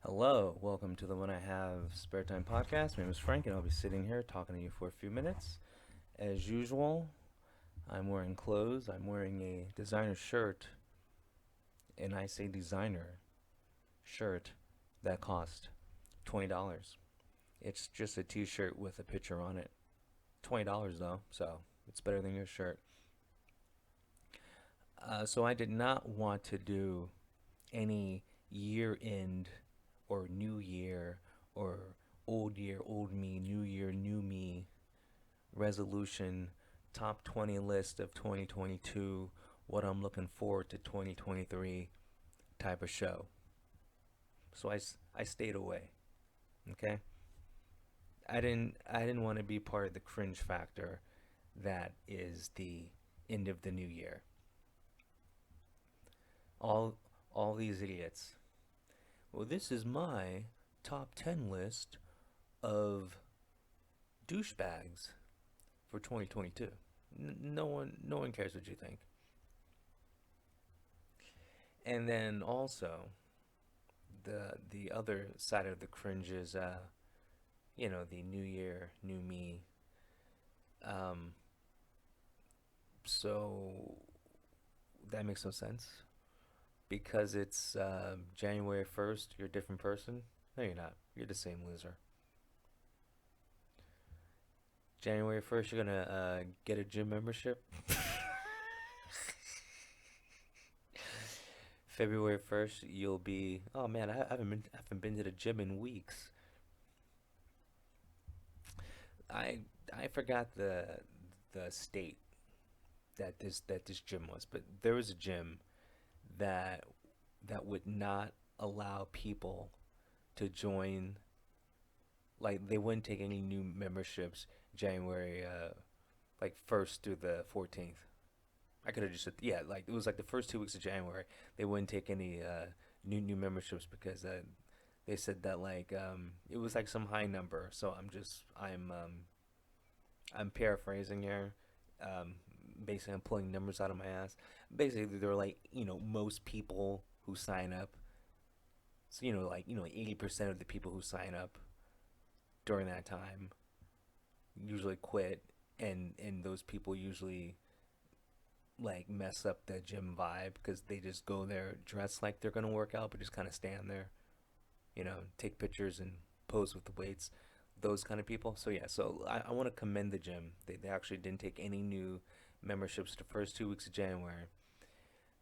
Hello, welcome to the When I Have Spare Time podcast. My name is Frank, and I'll be sitting here talking to you for a few minutes. As usual, I'm wearing clothes. I'm wearing a designer shirt, and I say designer shirt that cost $20. It's just a t shirt with a picture on it. $20 though, so it's better than your shirt. So I did not want to do any year end or new year or year, old me, new year, new me resolution, top 20 list of 2022, what I'm looking forward to 2023 type of show. So I stayed away, okay? I didn't want to be part of the cringe factor that is the end of the new year. All all these idiots. Well, this is my top 10 list of douchebags for 2022. No one cares what you think. And then also the other side of the cringe is the new year, new me. Um so that makes no sense because it's January 1st, you're a different person. No, you're not. You're the same loser. January 1st, you're gonna get a gym membership. February 1st, you'll be, oh man, I haven't been to the gym in weeks. I I forgot the state that this gym was, but there was a gym that that would not allow people to join. Like they wouldn't take any new memberships January like 1st through the 14th. I could have just said, yeah, like it was like the first 2 weeks of January. They wouldn't take any new memberships because they said that like it was like some high number. So I'm paraphrasing here. Um, Basically, I'm pulling numbers out of my ass. Basically, they're like most people who sign up. So 80% of the people who sign up during that time usually quit, and those people usually like mess up the gym vibe because they just go there dressed like they're gonna work out, but just kind of stand there, take pictures and pose with the weights. Those kind of people. So yeah, so I want to commend the gym. They actually didn't take any new memberships the first 2 weeks of January.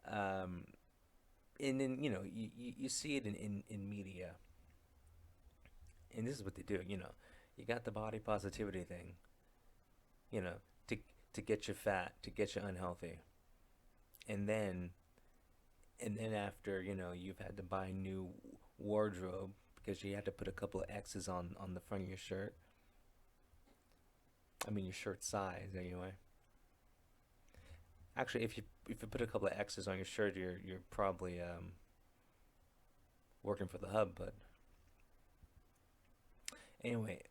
Um, and then you see it in media, and this is what they do. You got the body positivity thing. You know, to to get you fat, to get you unhealthy, and then after you've had to buy new wardrobe because you had to put a couple of X's on the front of your shirt. I mean your shirt size anyway. Actually, if you put a couple of X's on your shirt, you're probably working for the hub. But anyway,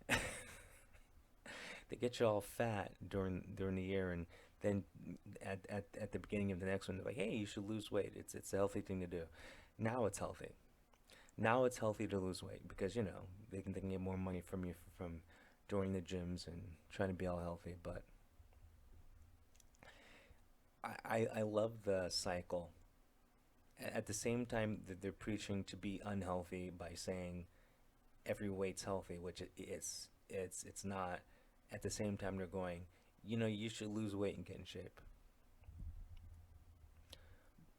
they get you all fat during the year, and then at the beginning of the next one, they're like, hey, you should lose weight. It's a healthy thing to do. Now it's healthy. Now it's healthy to lose weight because they can get more money from you from joining the gyms and trying to be all healthy. But I love the cycle. At the same time that they're preaching to be unhealthy by saying every weight's healthy, which it's not. At the same time, they're going, you should lose weight and get in shape.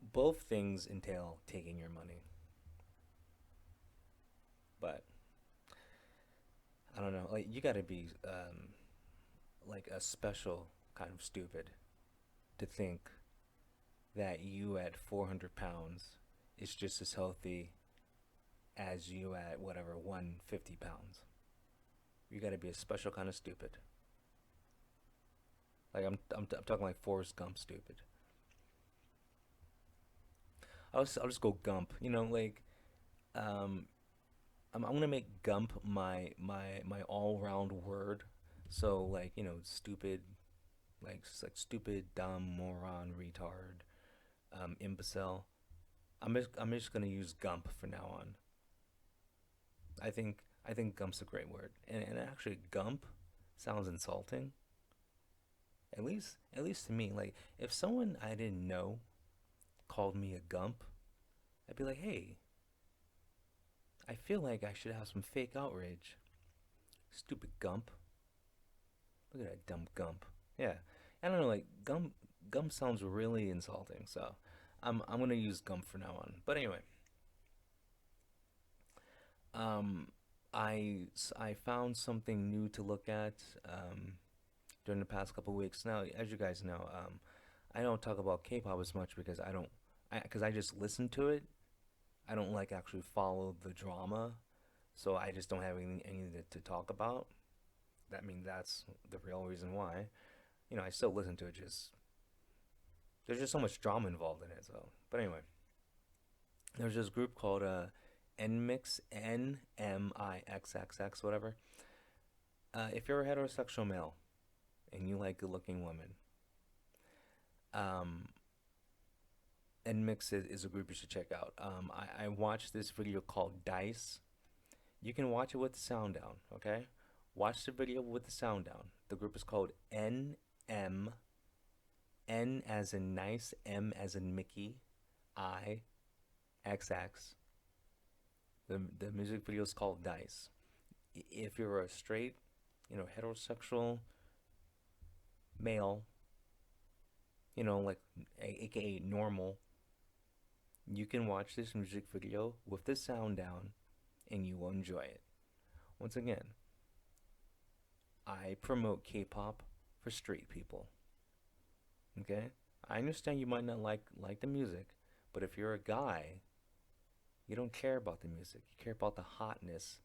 Both things entail taking your money, but I don't know. Like you got to be like a special kind of stupid to think that you at 400 pounds is just as healthy as you at whatever 150 pounds. You got to be a special kind of stupid. Like I'm talking like Forrest Gump stupid. I'll just go Gump. Like um, I'm gonna make Gump my all round word. So like stupid, like stupid, dumb, moron, retard, imbecile. I'm just gonna use Gump from now on. I think gump's a great word, and actually gump sounds insulting. At least to me. Like if someone I didn't know called me a gump, I'd be like, hey, I feel like I should have some fake outrage. Stupid gump. Look at that dumb gump. Yeah, I don't know. Like gump sounds really insulting. So I'm gonna use gump for now on. But anyway, um, I found something new to look at during the past couple of weeks. Now, as you guys know, I don't talk about K-pop as much because I just listen to it. I don't like actually follow the drama, so I just don't have anything to talk about. That's the real reason why. I still listen to it. Just there's just so much drama involved in it. So, but anyway, there's this group called NMIX, NMIXXX, whatever. If you're a heterosexual male and you like good-looking women, um, NMIX is a group you should check out. I watched this video called Dice. You can watch it with the sound down, okay? Watch the video with the sound down. The group is called NM, N as in nice, M as in Mickey, I, X X. The music video is called Dice. If you're a straight, heterosexual male, like aka normal, you can watch this music video with the sound down and you will enjoy it. Once again, I promote K-pop for straight people. Okay? I understand you might not like the music, but if you're a guy, you don't care about the music. You care about the hotness,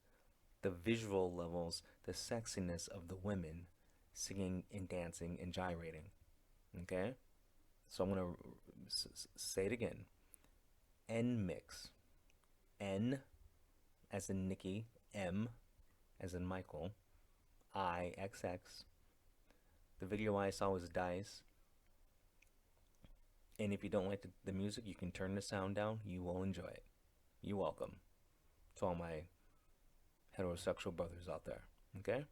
the visual levels, the sexiness of the women singing and dancing and gyrating. Okay? So I'm going to say it again. N mix. N as in Nikki, M as in Michael, I X X. The video I saw was Dice. And if you don't like the music, you can turn the sound down. You will enjoy it. You're welcome. To all my heterosexual brothers out there. Okay?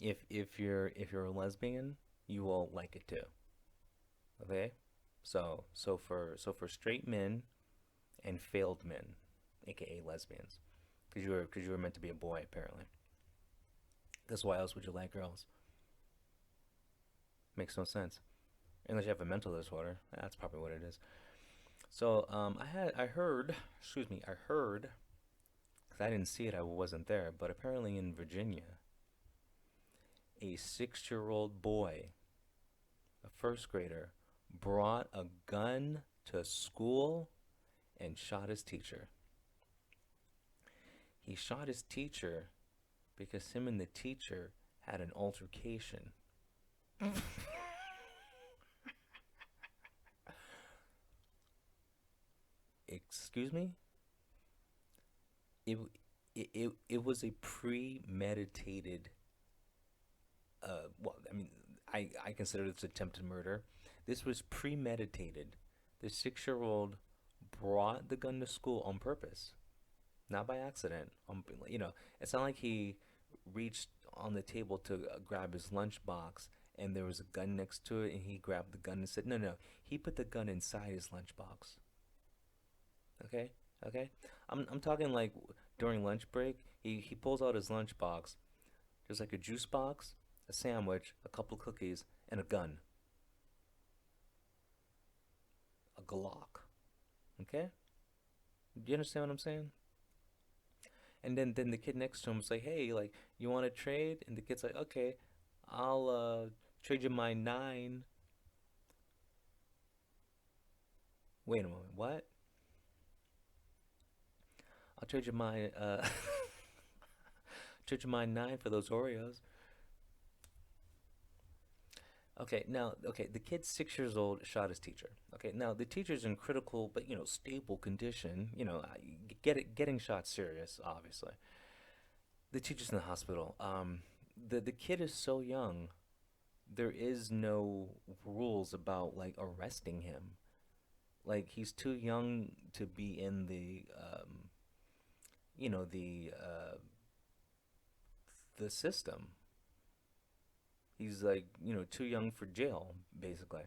If you're a lesbian, you will like it too. Okay? So for straight men and failed men, aka lesbians, because you were meant to be a boy apparently. That's why else would you like girls? Makes no sense. Unless you have a mental disorder, that's probably what it is. So I heard, because I didn't see it, I wasn't there, but apparently in Virginia, a 6-year-old boy, a first grader, brought a gun to school and shot his teacher. He shot his teacher because him and the teacher had an altercation. Excuse me? It, it was a premeditated, well, I consider this attempted murder. This was premeditated. The 6-year-old brought the gun to school on purpose, not by accident. It's not like he reached on the table to grab his lunchbox and there was a gun next to it and he grabbed the gun and said, no, no, he put the gun inside his lunchbox. Okay? Okay? I'm talking like during lunch break, he pulls out his lunchbox. There's like a juice box, a sandwich, a couple cookies, and a gun. A Glock. Okay? Do you understand what I'm saying? And then the kid next to him was like, "Hey, like, you want to trade?" And the kid's like, "Okay, I'll trade you my nine." Wait a moment, what? I'll trade you my trade you my nine for those Oreos. Okay, the kid's 6 years old, shot his teacher. Okay, now the teacher's in critical but stable condition. Getting shot serious, obviously. The teacher's in the hospital. The kid is so young. There is no rules about like arresting him. Like he's too young to be in the the system. He's like, too young for jail, basically.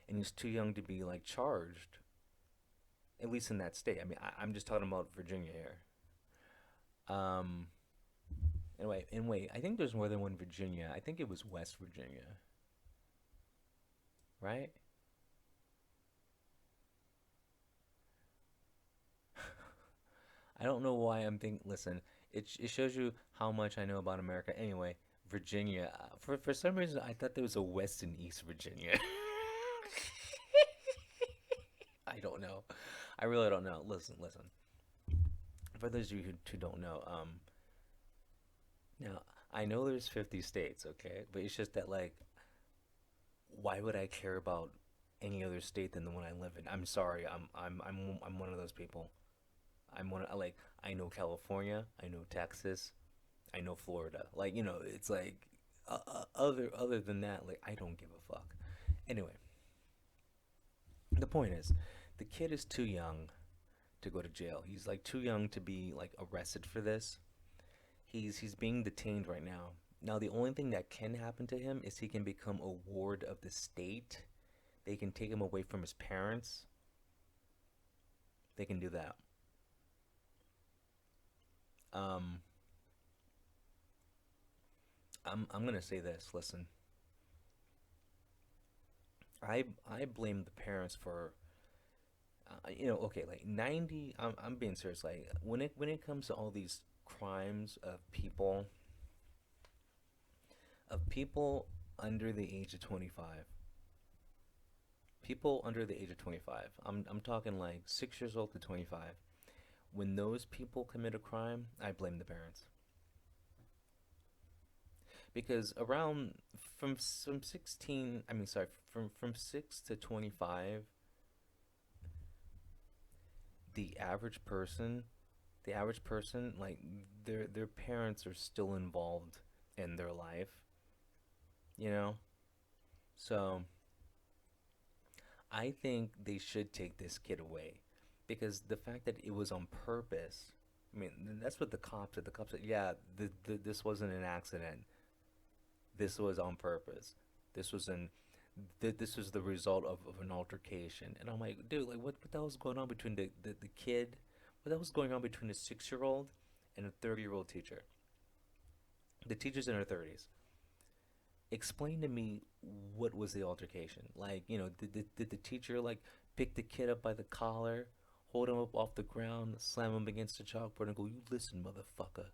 And he's too young to be like charged, at least in that state. I mean, I'm just talking about Virginia here. Um, anyway, I think there's more than one Virginia. I think it was West Virginia, right? I don't know why I'm thinking. Listen, it shows you how much I know about America. Anyway, Virginia. For some reason, I thought there was a West and East Virginia. I don't know. I really don't know. Listen. For those of you who don't know, now I know there's 50 states, okay, but it's just that like, why would I care about any other state than the one I live in? I'm sorry. I'm one of those people. I'm one of, like, I know California, I know Texas, I know Florida. Like, it's like, other than that, like, I don't give a fuck. Anyway, the point is, the kid is too young to go to jail. He's like too young to be like arrested for this. He's being detained right now. Now the only thing that can happen to him is he can become a ward of the state. They can take him away from his parents. They can do that. Um, I'm gonna say this. Listen, I blame the parents for okay, like 90. I'm being serious. Like when it comes to all these crimes of people under the age of 25, people under the age of 25. I'm talking like 6 years old to 25. When those people commit a crime, I blame the parents because around from 16, I mean sorry, from 6 to 25, the average person, the average person, like their parents are still involved in their life, you know? So, I think they should take this kid away because the fact that it was on purpose. I mean, that's what the cops said. The cops said, "Yeah, this wasn't an accident. This was on purpose. This was an this was the result of an altercation." And I'm like, dude, like what the hell was going on between the kid? What the hell was going on between a 6 year old and a 30-year old teacher? The teacher's in her 30s. Explain to me what was the altercation. Like, did the teacher like pick the kid up by the collar, hold him up off the ground, slam him against the chalkboard, and go, "You listen, motherfucker"?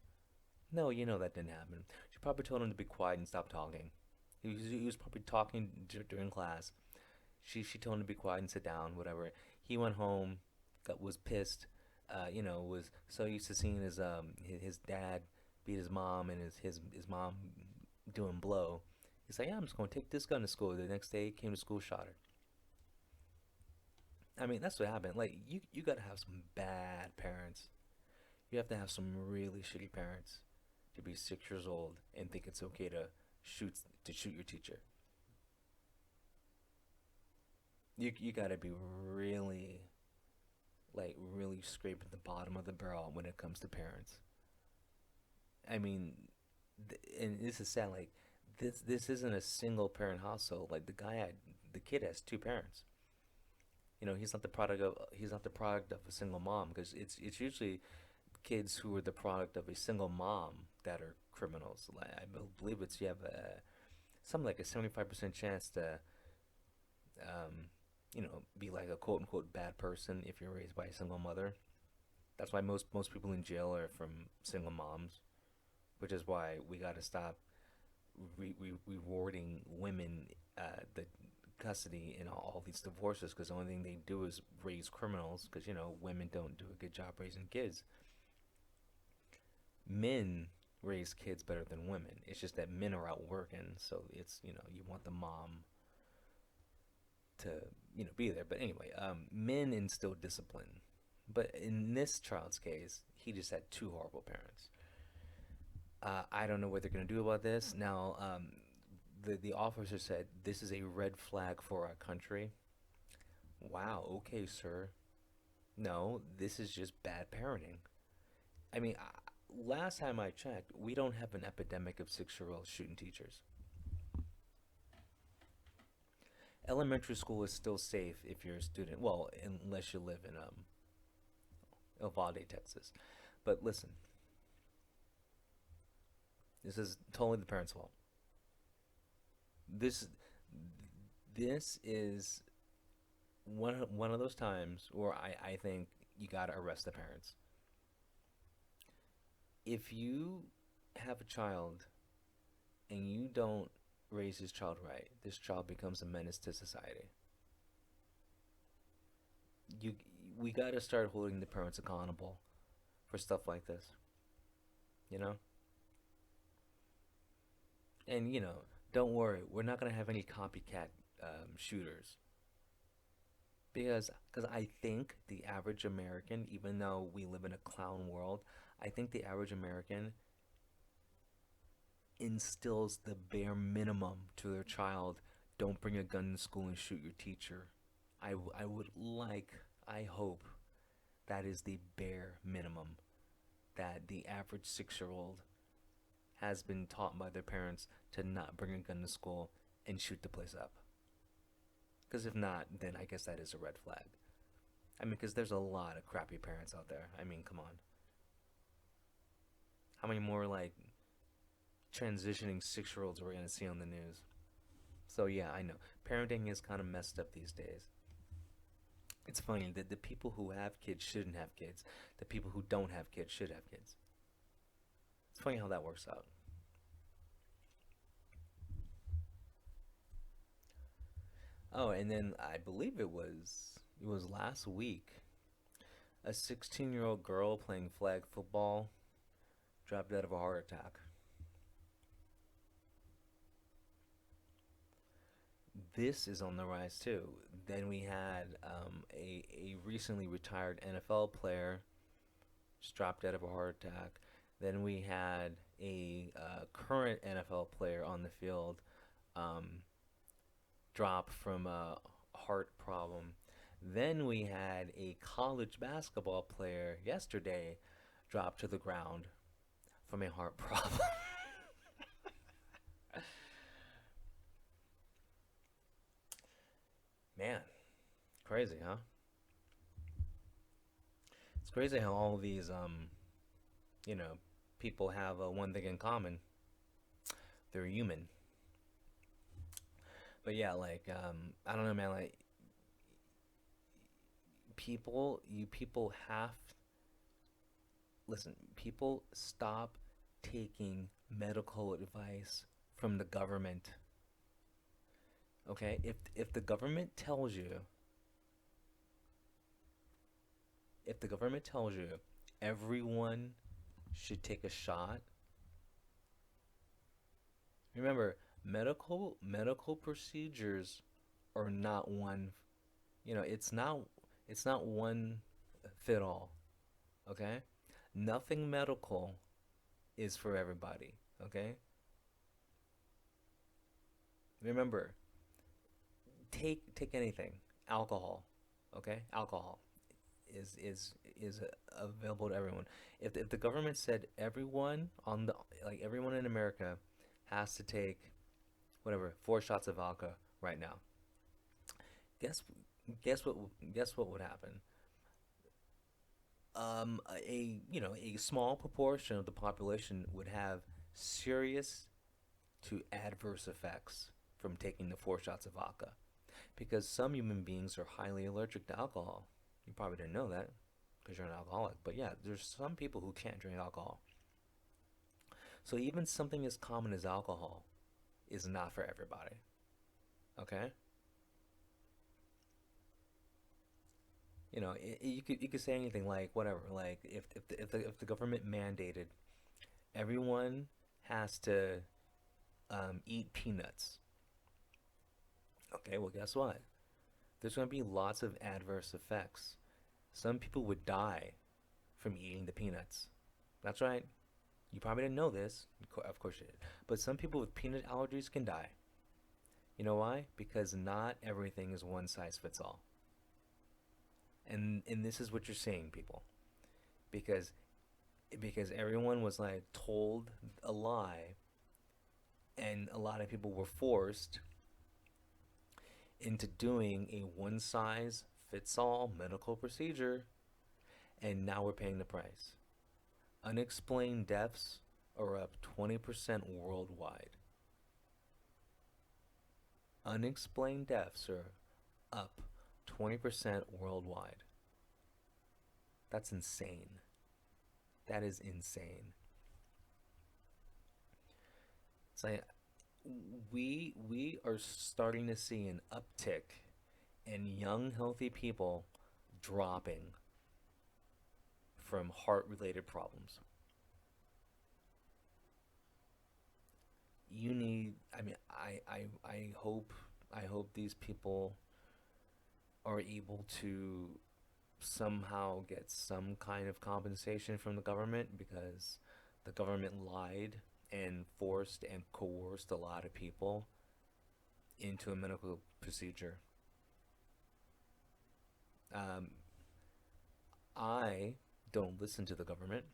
No, that didn't happen. She probably told him to be quiet and stop talking. He was probably talking during class. She told him to be quiet and sit down, whatever. He went home, was pissed. Was so used to seeing his dad beat his mom and his mom doing blow. He's like, yeah, I'm just gonna take this gun to school. The next day, he came to school, shot her. I mean, that's what happened. Like, you gotta have some bad parents. You have to have some really shitty parents to be 6 years old and think it's okay shoot shoot your teacher. You gotta be really, like, really scraping the bottom of the barrel when it comes to parents. I mean, and this is sad. Like, this isn't a single parent household. Like the kid has two parents. He's not the product of a single mom because it's usually kids who are the product of a single mom that are criminals. Like, I believe it's you have something like a 75% chance to be like a quote unquote bad person if you're raised by a single mother. That's why most people in jail are from single moms, which is why we got to stop rewarding women the custody in all these divorces because the only thing they do is raise criminals because women don't do a good job raising kids. Men raise kids better than women. It's just that men are out working, so it's you want the mom to be there. But anyway, men instill discipline. But in this child's case, he just had two horrible parents. I don't know what they're gonna do about this now. The officer said this is a red flag for our country. Wow. Okay, sir. No, this is just bad parenting. I mean, last time I checked, we don't have an epidemic of 6 year olds shooting teachers. Elementary school is still safe if you're a student. Well, unless you live in Uvalde, Texas. But listen, this is totally the parents' fault. This this is one of those times where I think you gotta arrest the parents. If you have a child and you don't raise this child right, this child becomes a menace to society. You we gotta start holding the parents accountable for stuff like this. You know, and don't worry, we're not gonna have any copycat shooters because I think the average American, even though we live in a clown world, I think the average American instills the bare minimum to their child. Don't bring a gun to school and shoot your teacher. I would like, I hope that is the bare minimum that the average 6 year old has been taught by their parents to not bring a gun to school and shoot the place up. Because if not, then I guess that is a red flag. I mean, because there's a lot of crappy parents out there. I mean, come on. How many more, like, transitioning 6 year olds are we going to see on the news? So, yeah, I know. Parenting is kind of messed up these days. It's funny that the people who have kids shouldn't have kids. The people who don't have kids should have kids. It's funny how that works out. Oh, and then I believe it was last week. A 16-year-old girl playing flag football dropped dead of a heart attack. This is on the rise too. Then we had a recently retired NFL player just dropped dead of a heart attack. Then we had a current NFL player on the field um, drop from a heart problem. Then we had a college basketball player yesterday drop to the ground from a heart problem. Man, crazy, huh? It's crazy how all these you know, people have one thing in common. They're human. But yeah, like I don't know, man, like you people have listen, people stop taking medical advice from the government. Okay? If the government tells you, if the government tells you everyone should take a shot, remember, medical procedures are not one, it's not one fit all, okay? Nothing medical is for everybody, okay? Remember, take anything, alcohol, okay? Alcohol is available to everyone. If the government said everyone on the like everyone in America has to take whatever 4 shots of vodka right now, guess guess what guess what would happen? A small proportion of the population would have serious to adverse effects from taking the 4 shots of vodka because some human beings are highly allergic to alcohol. You probably didn't know that because you're an alcoholic. But yeah, there's some people who can't drink alcohol. So even something as common as alcohol is not for everybody. Okay? You could say anything like whatever. Like if the government mandated everyone has to eat peanuts. Okay, well guess what? There's going to be lots of adverse effects. Some people would die from eating the peanuts. That's right. You probably didn't know this. Of course you did. But some people with peanut allergies can die. You know why? Because not everything is one size fits all. And this is what you're seeing, people. Because because everyone was like told a lie, and a lot of people were forced into doing a one size fits all medical procedure, and now we're paying the price. Unexplained deaths are up 20% worldwide. Unexplained deaths are up 20% worldwide. That's insane. That is insane. It's like we are starting to see an uptick in young healthy people dropping from heart related problems. You need, I mean, I hope these people are able to somehow get some kind of compensation from the government, because the government lied and forced and coerced a lot of people into a medical procedure. Um, I don't listen to the government.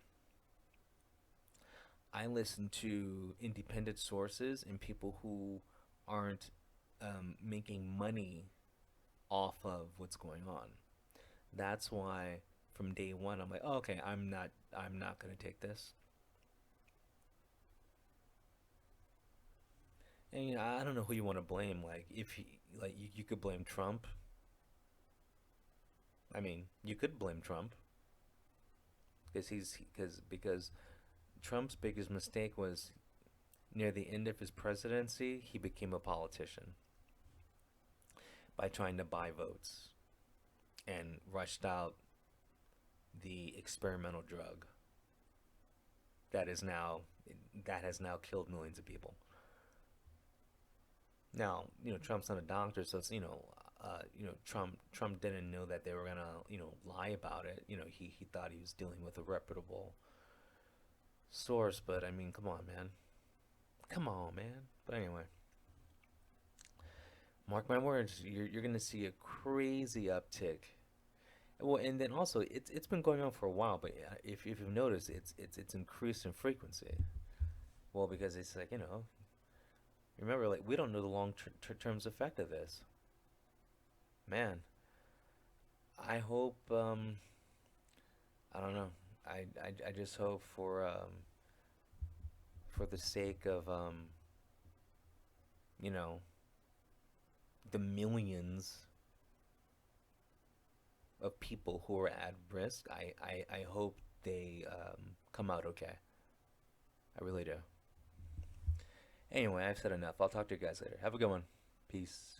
I listen to independent sources and people who aren't making money off of what's going on. That's why from day one I'm like, oh, okay, I'm not gonna take this. And I don't know who you want to blame. Like if you, like you could blame Trump. I mean, you could blame Trump because Trump's biggest mistake was near the end of his presidency, he became a politician by trying to buy votes and rushed out the experimental drug that is now that has now killed millions of people. Now, Trump's not a doctor, so it's Trump didn't know that they were gonna lie about it. He thought he was dealing with a reputable source, but I mean, come on, man, come on, man. But anyway, mark my words, you're gonna see a crazy uptick. Well, and then also it's been going on for a while, but if you've noticed, it's increased in frequency. Well, because it's like remember, like we don't know the long terms effect of this. Man, I hope. I don't know. I just hope for the sake of you know the millions of people who are at risk. I hope they come out okay. I really do. Anyway, I've said enough. I'll talk to you guys later. Have a good one. Peace.